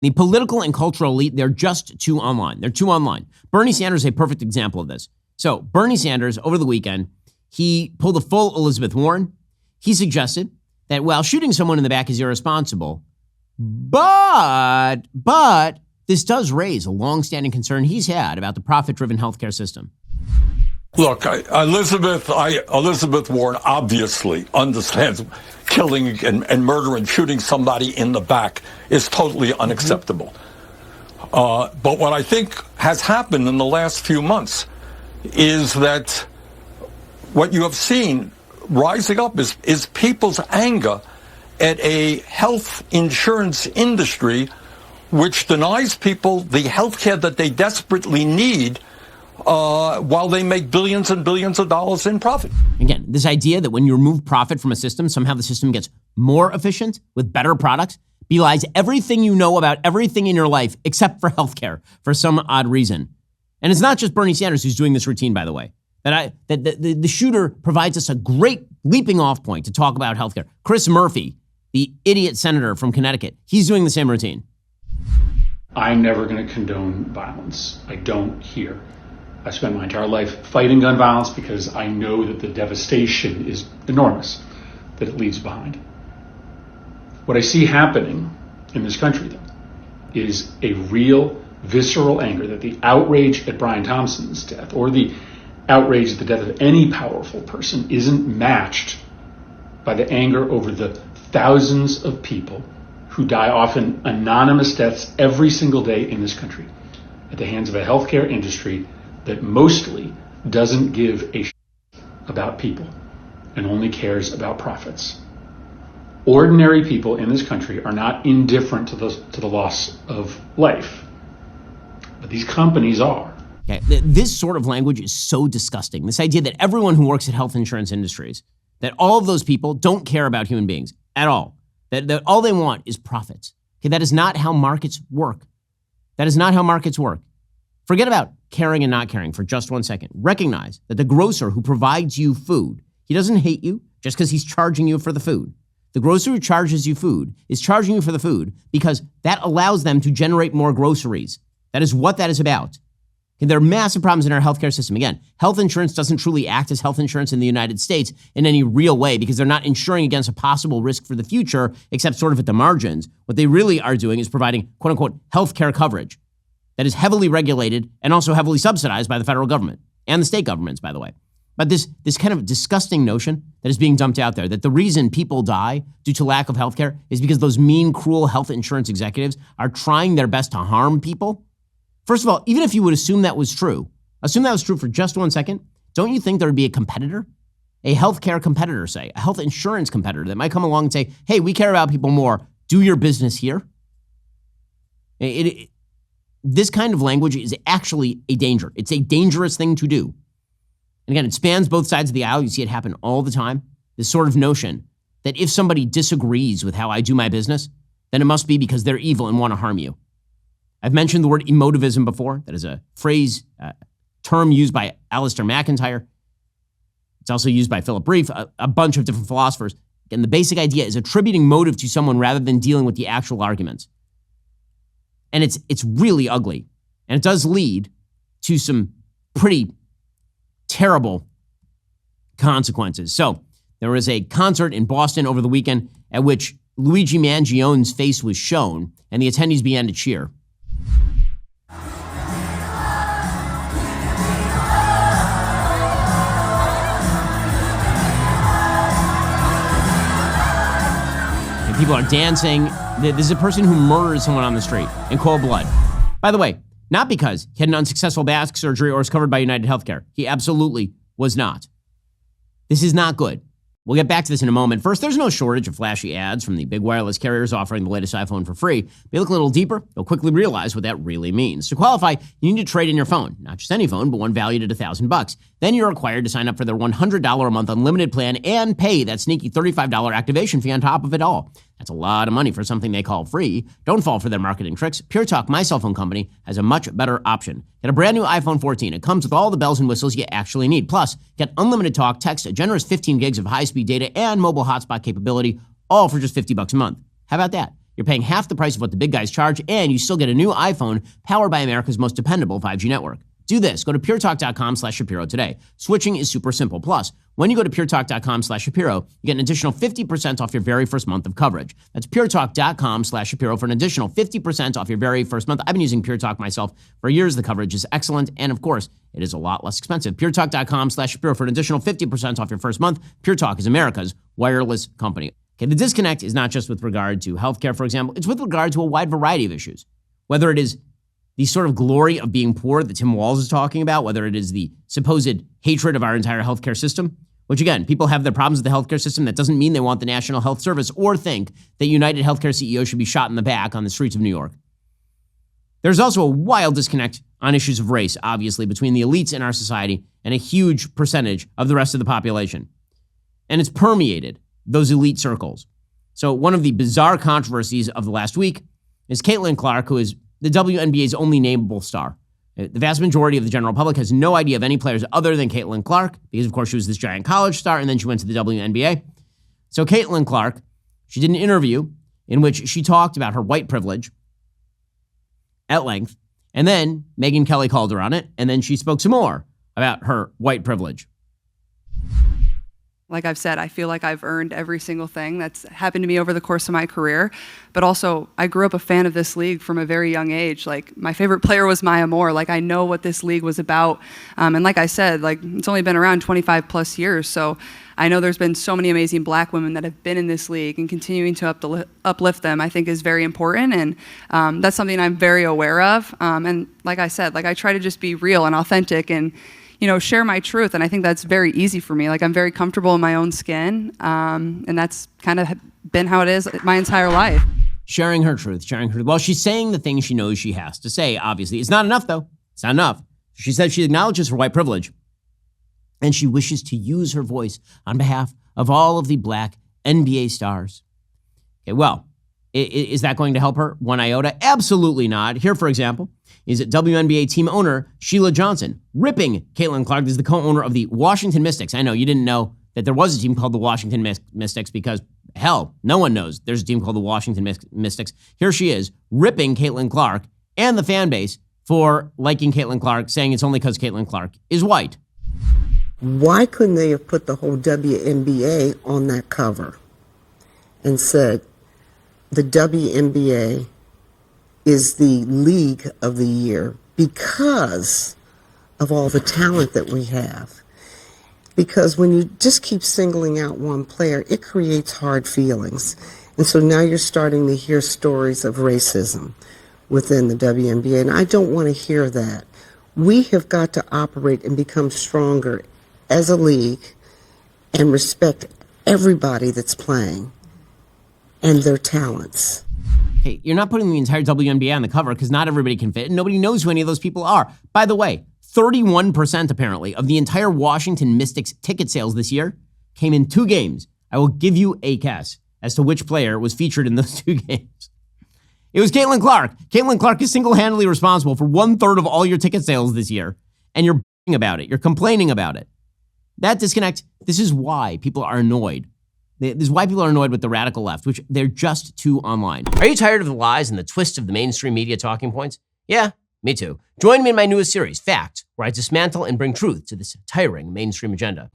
The political and cultural elite, they're just too online. They're too online. Bernie Sanders is a perfect example of this. So Bernie Sanders, over the weekend, he pulled a full Elizabeth Warren. He suggested that while shooting someone in the back is irresponsible, but this does raise a longstanding concern he's had about the profit-driven healthcare system. Look, Elizabeth Warren obviously understands killing and murder and shooting somebody in the back is totally unacceptable. But what I think has happened in the last few months is that what you have seen rising up is people's anger at a health insurance industry which denies people the health care that they desperately need while they make billions and billions of dollars in profit. Again, this idea that when you remove profit from a system, somehow the system gets more efficient with better products belies everything you know about everything in your life except for healthcare for some odd reason. And it's not just Bernie Sanders who's doing this routine, by the way. The shooter provides us a great leaping off point to talk about healthcare. Chris Murphy, the idiot senator from Connecticut, he's doing the same routine. I'm never going to condone violence. I don't here. I spent my entire life fighting gun violence because I know that the devastation is enormous that it leaves behind. What I see happening in this country, though, is a real visceral anger that the outrage at Brian Thompson's death or the outrage at the death of any powerful person isn't matched by the anger over the thousands of people who die, often anonymous deaths, every single day in this country at the hands of a healthcare industry that mostly doesn't give a shit about people and only cares about profits. Ordinary people in this country are not indifferent to the loss of life, but these companies are. Okay. This sort of language is so disgusting. This idea that everyone who works at health insurance industries, that all of those people don't care about human beings at all, that all they want is profits. Okay, that is not how markets work. That is not how markets work. Forget about caring and not caring for just 1 second. Recognize that the grocer who provides you food, he doesn't hate you just because he's charging you for the food. The grocer who charges you food is charging you for the food because that allows them to generate more groceries. That is what that is about. Okay, there are massive problems in our healthcare system. Again, health insurance doesn't truly act as health insurance in the United States in any real way because they're not insuring against a possible risk for the future, except sort of at the margins. What they really are doing is providing, quote unquote, healthcare coverage that is heavily regulated and also heavily subsidized by the federal government and the state governments, by the way. But this kind of disgusting notion that is being dumped out there, that the reason people die due to lack of healthcare is because those mean, cruel health insurance executives are trying their best to harm people. First of all, even if you would assume that was true for just 1 second, don't you think there would be a competitor, a healthcare competitor, say, a health insurance competitor that might come along and say, hey, we care about people more. Do your business here. This kind of language is actually a danger. It's a dangerous thing to do. And again, it spans both sides of the aisle. You see it happen all the time. This sort of notion that if somebody disagrees with how I do my business, then it must be because they're evil and want to harm you. I've mentioned the word emotivism before. That is a phrase, term used by Alistair McIntyre. It's also used by Philip Reeve, a bunch of different philosophers. Again, the basic idea is attributing motive to someone rather than dealing with the actual arguments. And it's really ugly. And it does lead to some pretty terrible consequences. So there was a concert in Boston over the weekend at which Luigi Mangione's face was shown, and the attendees began to cheer. And people are dancing. This is a person who murdered someone on the street in cold blood. By the way, not because he had an unsuccessful back surgery or was covered by United Healthcare. He absolutely was not. This is not good. We'll get back to this in a moment. First, there's no shortage of flashy ads from the big wireless carriers offering the latest iPhone for free. If you look a little deeper, you'll quickly realize what that really means. To qualify, you need to trade in your phone. Not just any phone, but one valued at $1,000. Then you're required to sign up for their $100 a month unlimited plan and pay that sneaky $35 activation fee on top of it all. That's a lot of money for something they call free. Don't fall for their marketing tricks. Pure Talk, my cell phone company, has a much better option. Get a brand new iPhone 14. It comes with all the bells and whistles you actually need. Plus, get unlimited talk, text, a generous 15 gigs of high-speed data, and mobile hotspot capability, all for just $50 a month. How about that? You're paying half the price of what the big guys charge, and you still get a new iPhone powered by America's most dependable 5G network. Do this. Go to puretalk.com/Shapiro today. Switching is super simple. Plus, when you go to puretalk.com/Shapiro, you get an additional 50% off your very first month of coverage. That's puretalk.com/Shapiro for an additional 50% off your very first month. I've been using Pure Talk myself for years. The coverage is excellent. And of course, it is a lot less expensive. puretalk.com/Shapiro for an additional 50% off your first month. Pure Talk is America's wireless company. Okay, the disconnect is not just with regard to healthcare, for example. It's with regard to a wide variety of issues. Whether it is the sort of glory of being poor that Tim Walz is talking about, whether it is the supposed hatred of our entire healthcare system, which again, people have their problems with the healthcare system. That doesn't mean they want the National Health Service or think that United Healthcare CEO should be shot in the back on the streets of New York. There's also a wild disconnect on issues of race, obviously, between the elites in our society and a huge percentage of the rest of the population. And it's permeated those elite circles. So one of the bizarre controversies of the last week is Caitlin Clark, who is the WNBA's only nameable star. The vast majority of the general public has no idea of any players other than Caitlin Clark, because of course she was this giant college star, and then she went to the WNBA. So Caitlin Clark, she did an interview in which she talked about her white privilege at length, and then Megyn Kelly called her on it, and then she spoke some more about her white privilege. Like I've said, I feel like I've earned every single thing that's happened to me over the course of my career. But also, I grew up a fan of this league from a very young age. Like, my favorite player was Maya Moore. Like, I know what this league was about. And like I said, like, it's only been around 25 plus years. So I know there's been so many amazing black women that have been in this league, and continuing to uplift them, I think, is very important. And that's something I'm very aware of. And like I said, like, I try to just be real and authentic and, you know, share my truth. And I think that's very easy for me. Like, I'm very comfortable in my own skin. And that's kind of been how it is my entire life. Sharing her truth. Well, she's saying the things she knows she has to say, obviously. It's not enough, though. It's not enough. She said she acknowledges her white privilege, and she wishes to use her voice on behalf of all of the black NBA stars. Okay, well, is that going to help her one iota? Absolutely not. Here, for example, is WNBA team owner Sheila Johnson ripping Caitlin Clark, who's the co-owner of the Washington Mystics. I know you didn't know that there was a team called the Washington Mystics because, hell, no one knows there's a team called the Washington Mystics. Here she is ripping Caitlin Clark and the fan base for liking Caitlin Clark, saying it's only because Caitlin Clark is white. Why couldn't they have put the whole WNBA on that cover and said the WNBA is the league of the year because of all the talent that we have? Because when you just keep singling out one player, it creates hard feelings. And so now you're starting to hear stories of racism within the WNBA, and I don't want to hear that. We have got to operate and become stronger as a league and respect everybody that's playing and their talents. Hey, you're not putting the entire WNBA on the cover because not everybody can fit, and nobody knows who any of those people are. By the way, 31% apparently of the entire Washington Mystics ticket sales this year came in 2 games. I will give you a guess as to which player was featured in those 2 games. It was Caitlin Clark. Caitlin Clark is single-handedly responsible for 1/3 of all your ticket sales this year, and you're about it. You're complaining about it. That disconnect, this is why people are annoyed. This is why people are annoyed with the radical left, which they're just too online. Are you tired of the lies and the twists of the mainstream media talking points? Yeah, me too. Join me in my newest series, Fact, where I dismantle and bring truth to this tiring mainstream agenda.